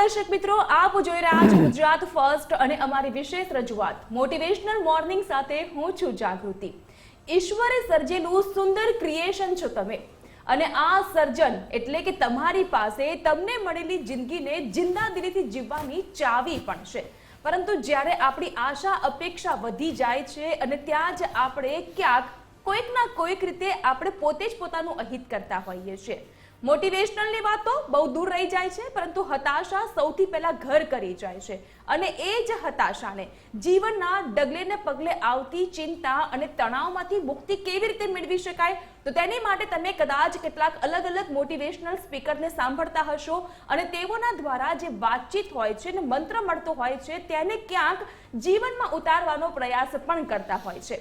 દર્શક મિત્રો, આપ જોઈ રહ્યા છો ગુજરાત ફર્સ્ટ અને અમારી વિશેષ રજૂઆત મોટિવેશનલ મોર્નિંગ સાથે હું છું જાગૃતિ। ઈશ્વરે સર્જેલું સુંદર ક્રિએશન છો તમે અને આ સર્જન એટલે કે તમારી પાસે તમને મળેલી જિંદગીને જિંદાદિલીથી જીવવાની ચાવી પણ છે। પરંતુ જ્યારે આપણી આશા અપેક્ષા વધી જાય છે અને ત્યાં જ આપણે ક્યાંક કોઈકના કોઈક રીતે આપણે પોતે જ પોતાનું અહિત કરતા હોઈએ છીએ। મોટિવેશનલની વાતો બહુ દૂર રહી જાય છે, પરંતુ હતાશા સૌથી પહેલા ઘર કરી જાય છે અને એ જ હતાશાને જીવનના ડગલે પગલે આવતી ચિંતા અને તણાવમાંથી મુક્તિ કેવી રીતે મેળવી શકાય, તો તેની માટે તમે કદાચ કેટલાક અલગ અલગ મોટિવેશનલ સ્પીકરને સાંભળતા હશો અને તેઓના દ્વારા જે વાતચીત હોય છે અને મંત્ર મળતો હોય છે તેને ક્યાંક જીવનમાં ઉતારવાનો પ્રયાસ પણ કરતા હોય છે।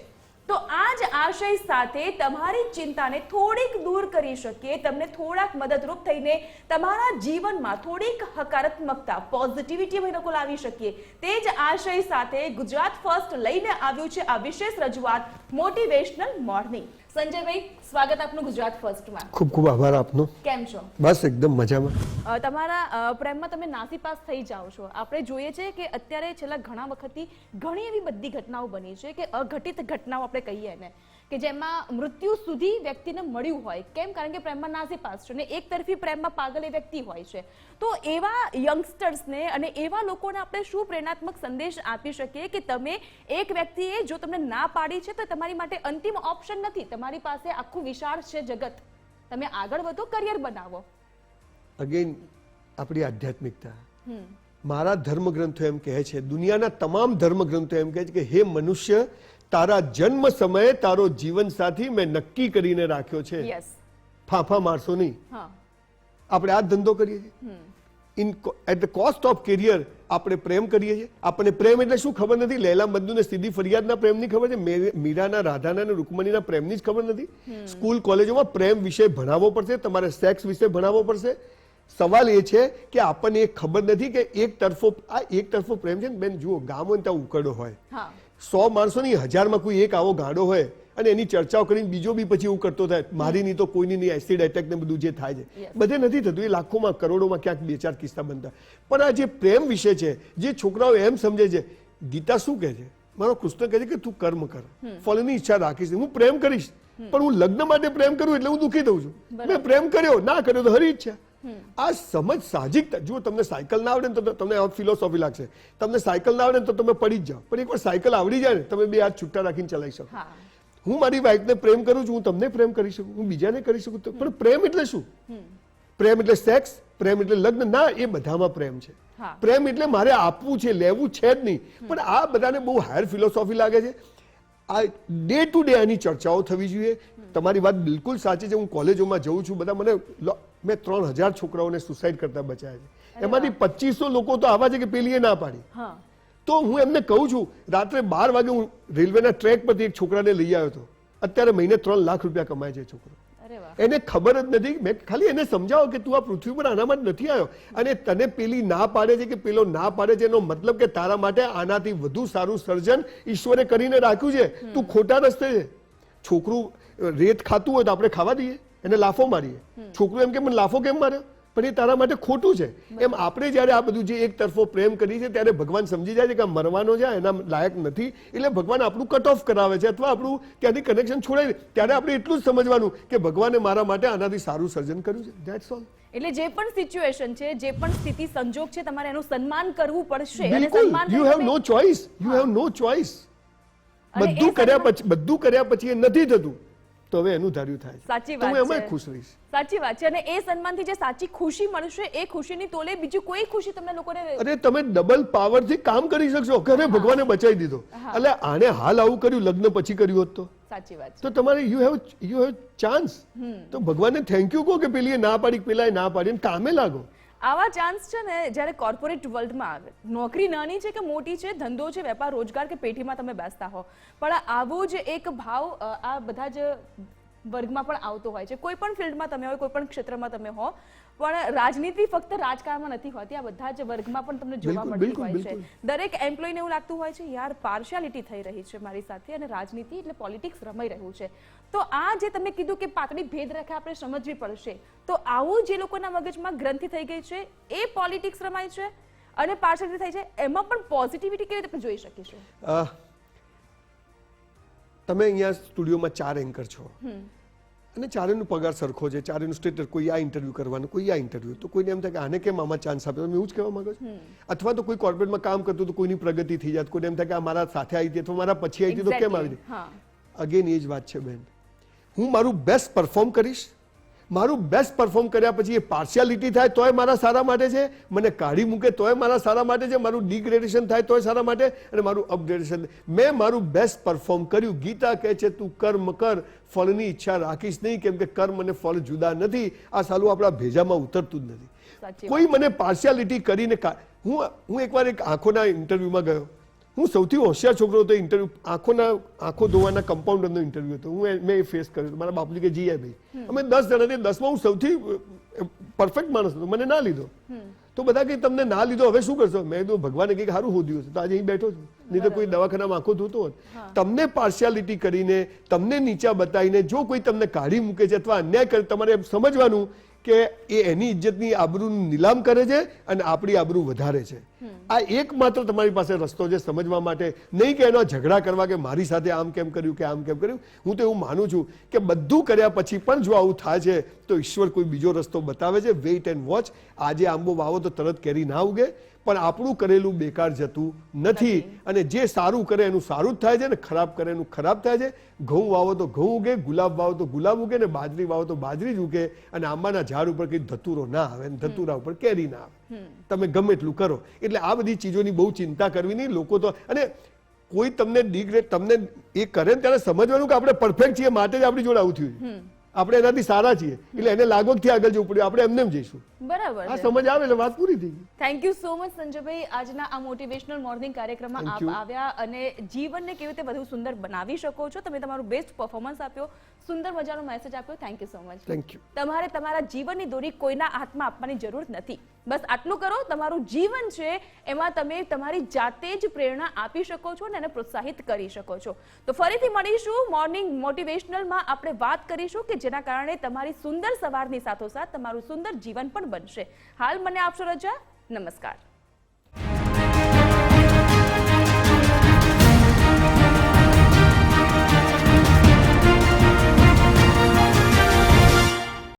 તો આ જ આશય સાથે તમારી ચિંતાને થોડીક દૂર કરી શકીએ, તમને થોડાક મદદરૂપ થઈને તમારા જીવનમાં થોડીક હકારાત્મકતા પોઝિટિવિટી અમે લોકો લાવી શકીએ, તે જ આશય સાથે ગુજરાત ફર્સ્ટ લઈને આવ્યું છે આ વિશેષ રજૂઆત મોટિવેશનલ મોર્નિંગ। સંજયભાઈ, સ્વાગત આપનું ગુજરાત ફર્સ્ટમાં। ખૂબ ખૂબ આભાર આપનો। કેમ છો? બસ એકદમ મજામાં। તમારા પ્રેમમાં તમે નાસીપાસ થઈ જાઓ છો। આપણે જોઈએ છે કે અત્યારે છેલ્લા ઘણા વખતથી ઘણી એવી બધી ઘટનાઓ બની છે કે અઘટિત ઘટનાઓ આપણે કહીએ ને, કે જેમાં મૃત્યુ સુધી વ્યક્તિને મળ્યું હોય। કેમ? કારણ કે પ્રેમમાં નાસીપાસ છે ને એક તરફી પ્રેમમાં પાગલ એ વ્યક્તિ હોય છે। તો એવા યંગસ્ટર્સને અને એવા લોકોને આપણે શું પ્રેરણાત્મક સંદેશ આપી શકીએ કે તમે એક વ્યક્તિએ જો તમને ના પાડી છે તો તમારી માટે અંતિમ ઓપ્શન નથી, તમારી પાસે આખું વિશાળ છે જગત, તમે આગળ વધો, કરિયર બનાવો। અગેન આપણી આધ્યાત્મિકતા, મારા ધર્મગ્રંથો એમ કહે છે, દુનિયાના તમામ ધર્મગ્રંથો એમ કહે છે કે હે મનુષ્ય, તારા જન્મ સમયે તારો જીવન સાથી મેં નક્કી કરીને રાખ્યો છે, ફાંફા મારશો નહીં। આપણે આ ધંધો કરીએ છીએ, at the cost of career આપણે પ્રેમ કરીએ છીએ। આપણને પ્રેમ એટલે શું ખબર નથી, લૈલા મજનુ ને સીધી ફરિયાદના પ્રેમની ખબર છે, મીરાના રાધાના અને રૂકમણીના પ્રેમની જ ખબર નથી। સ્કૂલ કોલેજોમાં પ્રેમ વિશે ભણાવવો પડશે, તમારે સેક્સ વિશે ભણાવવો પડશે। સવાલ એ છે કે આપણને એ ખબર નથી કે એક તરફો પ્રેમ છે ને બેન, જુઓ ગામ હોય ને ત્યાં ઉકરડો હોય, 100 માણસો ની 1000માં કોઈ એક આવો ગાંડો હોય અને એની ચર્ચાઓ કરીને બીજો બી પછી એવું કરતો થાય, મારી નહીં તો કોઈની નહીં, એસિડ એટેક ને બધું જે થાય છે બધે નથી થતું, એ લાખોમાં કરોડોમાં ક્યાંક 2-4 કિસ્સા બનતા। પણ આ જે પ્રેમ વિશે છે, જે છોકરાઓ એમ સમજે છે, ગીતા શું કહે છે, મારો કૃષ્ણ કહે છે કે તું કર્મ કર, ફળની ઈચ્છા રાખીશ, હું પ્રેમ કરીશ, પણ હું લગ્ન માટે પ્રેમ કરું એટલે હું દુઃખી થઉં છું, મેં પ્રેમ કર્યો ના કર્યો તો હરી ઈચ્છા। આ સમજ સાહજિકતા, જો તમને સાયકલ ના આવડે ને તો તમને આ ફિલોસોફી લાગશે, તમને સાયકલ ના આવડે ને તો તમે પડી જ જાઓ, પણ એકવાર સાયકલ આવડી જાય ને તમે બે હાથ છૂટા રાખીને ચલાવી શકો। હું મારી વાઈફને પ્રેમ કરું છું, હું તમને પ્રેમ કરી શકું, હું બીજાને કરી શકું, પણ પ્રેમ એટલે શું? પ્રેમ એટલે સેક્સ, પ્રેમ એટલે લગ્ન ના, એ બધામાં પ્રેમ છે। પ્રેમ એટલે મારે આપવું છે, લેવું છે જ નહીં, પણ આ બધાને બહુ હાયર ફિલોસોફી લાગે છે। આ ડે ટુ ડે આની ચર્ચાઓ થવી જોઈએ। તમારી વાત બિલકુલ સાચી છે, હું કોલેજોમાં જઉં છું, બધા મેં 3000 છોકરાઓને સુસાઇડ કરતા બચાવ્યા છે, એમાંથી 2500 લોકો તો આવા છે કે પેલીએ ના પાડી। તો હું એમને કહું છું, રાત્રે 12 વાગે હું રેલવેના ટ્રેક પરથી એક છોકરાને લઈ આવ્યો હતો, અત્યારે મહિને 3 લાખ રૂપિયા કમાય છે છોકરો, એને ખબર જ નથી। મેં ખાલી એને સમજાવો કે તું આ પૃથ્વી પર આનામાં જ નથી આવ્યો, અને તને પેલી ના પાડે છે કે પેલો ના પાડે છે, એનો મતલબ કે તારા માટે આનાથી વધુ સારું સર્જન ઈશ્વરે કરીને રાખ્યું છે, તું ખોટા રસ્તે છે। છોકરું રેત ખાતું હોય તો આપણે ખાવા દઈએ, એને લાફો મારીએ, છોકરું એમ કે મને લાફો કેમ માર્યો, પણ એ તારા માટે ખોટું છે। એમ આપણે જયારે આ બધું જે એક તરફો પ્રેમ કરી છે ત્યારે ભગવાન સમજી જાય છે કે આ મરવાનો છે, એના લાયક નથી, એટલે ભગવાન આપણું કટ ઓફ કરાવે છે અથવા આપણું ત્યાંથી કનેક્શન છોડાય, ત્યારે આપણે એટલું જ સમજવાનું કે ભગવાને મારા માટે આનાથી સારું સર્જન કર્યું છે, ધેટ્સ ઓલ। એટલે જે પણ સિચ્યુએશન છે, જે પણ સ્થિતિ સંજોગ છે, તમારે એનું સન્માન કરવું પડશે। બિલકુલ, you have no choice, you have no choice. બધું કર્યા પછી એ નથી થતું તો હવે એનું ધાર્યું થાય, સાચી વાત છે, હું એમાં ખુશ રહીશ। સાચી વાત છે, અને એ સન્માનથી જે સાચી ખુશી મળશે, એ ખુશીની તોલે બીજું કોઈ ખુશી તમને લોકોને, અરે તમે ડબલ પાવરથી કામ કરી શકશો કે હવે ભગવાને બચાવી દીધો, એટલે આને હાલ આવું કર્યું, લગ્ન પછી કર્યું હોત તો સાચી વાત તો તમારે યુ હેવ ચાન્સ, તો ભગવાનને થેન્ક યુ કહો કે પેલીએ ના પાડી, પેલાએ ના પાડી, કામે લાગો। આવા ચાન્સ છે ને જ્યારે કોર્પોરેટ વર્લ્ડમાં આવે, નોકરી નાની છે કે મોટી છે, ધંધો છે, વેપાર રોજગાર કે પેઢીમાં તમે બેસતા હો, પણ આવો જ એક ભાવ આ બધા જ વર્ગમાં પણ આવતો હોય છે, કોઈ પણ ફિલ્ડમાં તમે હોય, કોઈ પણ ક્ષેત્રમાં તમે હો, પણ રાજનીતિ ફક્ત રાજકારણમાં નથી હોતી, આ બધા જ વર્ગમાં પણ તમને જોવા બિલકુલ, મળતી બિલકુલ, હોય છે. દરેક એમ્પ્લોયને એવું લાગતું હોય છે યાર પાર્શિયાલિટી થઈ રહી છે મારી સાથે અને રાજનીતિ એટલે પોલિટિક્સ રમાઈ રહ્યું છે. તો આ જે તમે કીધું કે પાતળી ભેદરેખા આપણે સમજવી પડશે, તો આવું જે લોકોના મગજમાં ગ્રંથિ થઈ ગઈ છે એ પોલિટિક્સ રમાય છે અને પાર્શિયાલિટી થઈ છે, એમાં પણ પોઝિટિવિટી કેવી રીતે જોઈ શકીશું? તમે અહીંયા સ્ટુડિયોમાં 4 એન્કર છો અને ચારેયનો પગાર સરખો છે, ચારેયનું સ્ટેટસ, કોઈ આ ઇન્ટરવ્યુ કરવાનું, કોઈ આ ઇન્ટરવ્યુ, તો કોઈને એમ થાય કે આને કેમ આમાં ચાન્સ આપ્યો, તમે એવું જ કહેવા માંગો છો? અથવા તો કોઈ કોર્પોરેટમાં કામ કરતું તો કોઈની પ્રગતિ થઈ જાય, કોઈને એમ થાય કે આ મારા સાથે આવી હતી અથવા મારા પછી આવી હતી તો કેમ આવી હતી? અગેન એ જ વાત છે બેન, હું મારું બેસ્ટ પરફોર્મ કરીશ, મારું બેસ્ટ પરફોર્મ કર્યા પછી એ પાર્શિયાલિટી થાય તોય મારા સારા માટે છે, મને કાઢી મૂકે તોય મારા સારા માટે છે, મારું ડિગ્રેડેશન થાય તોય સારા માટે, અને મારું અપગ્રેડેશન, મેં મારું બેસ્ટ પરફોર્મ કર્યું. ગીતા કહે છે તું કર્મ કર, ફળની ઈચ્છા રાખીશ નહીં, કેમ કે કર્મ અને ફળ જુદા નથી. આ સાલું આપણા ભેજામાં ઉતરતું જ નથી. કોઈ મને પાર્શિયાલિટી કરીને હું એકવાર એક આંખોના ઇન્ટરવ્યુમાં ગયો, હું સૌથી હોશિયાર છોકરો હતો, ઇન્ટરવ્યુ આંખો ધોવાના કમ્પાઉન્ડરનો ઇન્ટરવ્યુ હતો, મેં એ ફેસ કર્યો. મારા બાપુજી કે જી ભાઈ, અમે 10 જણાથી 10માં હું સૌથી પરફેક્ટ માણસ હતો, મને ના લીધો. તો બધા કે તમને ના લીધો હવે શું કરશો? મેં કીધું ભગવાને કંઈક સારું હોદ્યું હશે તો આજે અહીં બેઠો છું, નહીં તો કોઈ દવાખાનામાં આંખો ધોતો હોત. તમને પાર્શિયાલિટી કરીને, તમને નીચા બતાવીને જો કોઈ તમને કાઢી મૂકે છે અથવા અન્યાય કરે, તમારે સમજવાનું કે એ એની ઇજ્જતની આબરૂનું નીલામ કરે છે અને આપણી આબરૂ વધારે છે. આ એકમાત્ર તમારી પાસે રસ્તો છે સમજવા માટે, નહીં કે એનો ઝઘડા કરવા કે મારી સાથે આમ કેમ કર્યું કે આમ કેમ કર્યું. હું તો એવું માનું છું કે બધું કર્યા પછી પણ જો આવું થાય છે તો ઈશ્વર કોઈ બીજો રસ્તો બતાવે છે. Weight and watch. આજે આંબો વાવો તો તરત કેરી ના ઉગે, પણ આપણું કરેલું બેકાર જતું નથી. અને જે સારું કરે એનું સારું જ થાય છે, ને ખરાબ કરે એનું ખરાબ થાય છે. ઘઉં વાવો તો ઘઉં ઉગે, ગુલાબ વાવો તો ગુલાબ ઉગે, ને બાજરી વાવો તો બાજરી જ ઉગે. અને આંબાના ઝાડ ઉપર કઈ ધતુરો ના આવે, ધતુરા ઉપર કેરી ના આવે. તમે ગમે એટલું કરો. એટલે આ બધી ચીજોની બહુ ચિંતા કરવી નહીં. લોકો તો, અને કોઈ તમને ડિગ્રેડ તમને એ કરે ત્યારે સમજવાનું કે આપણે પરફેક્ટ છીએ માટે જ આપણી જોડે આવું થયું, આપણે એનાથી સારા છીએ, એટલે એને લાગવગથી આગળ જવું પડ્યું, આપણે એમને જઈશું. બરાબર, આ સમજ આવે એટલે વાત પૂરી થઈ ગઈ. થેન્ક યુ સો મચ સંજયભાઈ, આજના આ મોટિવેશનલ મોર્નિંગ કાર્યક્રમમાં આપ આવ્યા અને જીવનને કેવી રીતે વધુ સુંદર બનાવી શકો છો, તમે તમારું બેસ્ટ પરફોર્મન્સ આપ્યો, સુંદર મજાનો મેસેજ આપ્યો. Thank you so much. Thank you. તમારે તમારા જીવનની દોરી કોઈના હાથમાં આપવાની જરૂર નથી. બસ આટલું કરો, તમારું જીવન છે એમાં તમે તમારી જાતે જ પ્રેરણા આપી શકો છો અને એને પ્રોત્સાહિત કરી શકો છો. તો ફરીથી મળીશું મોર્નિંગ મોટિવેશનલમાં. આપણે વાત કરીશું કે જેના કારણે તમારી સુંદર સવારની સાથોસાથ તમારું સુંદર જીવન પણ બનશે. હાલ મને આપશો રજા. નમસ્કાર.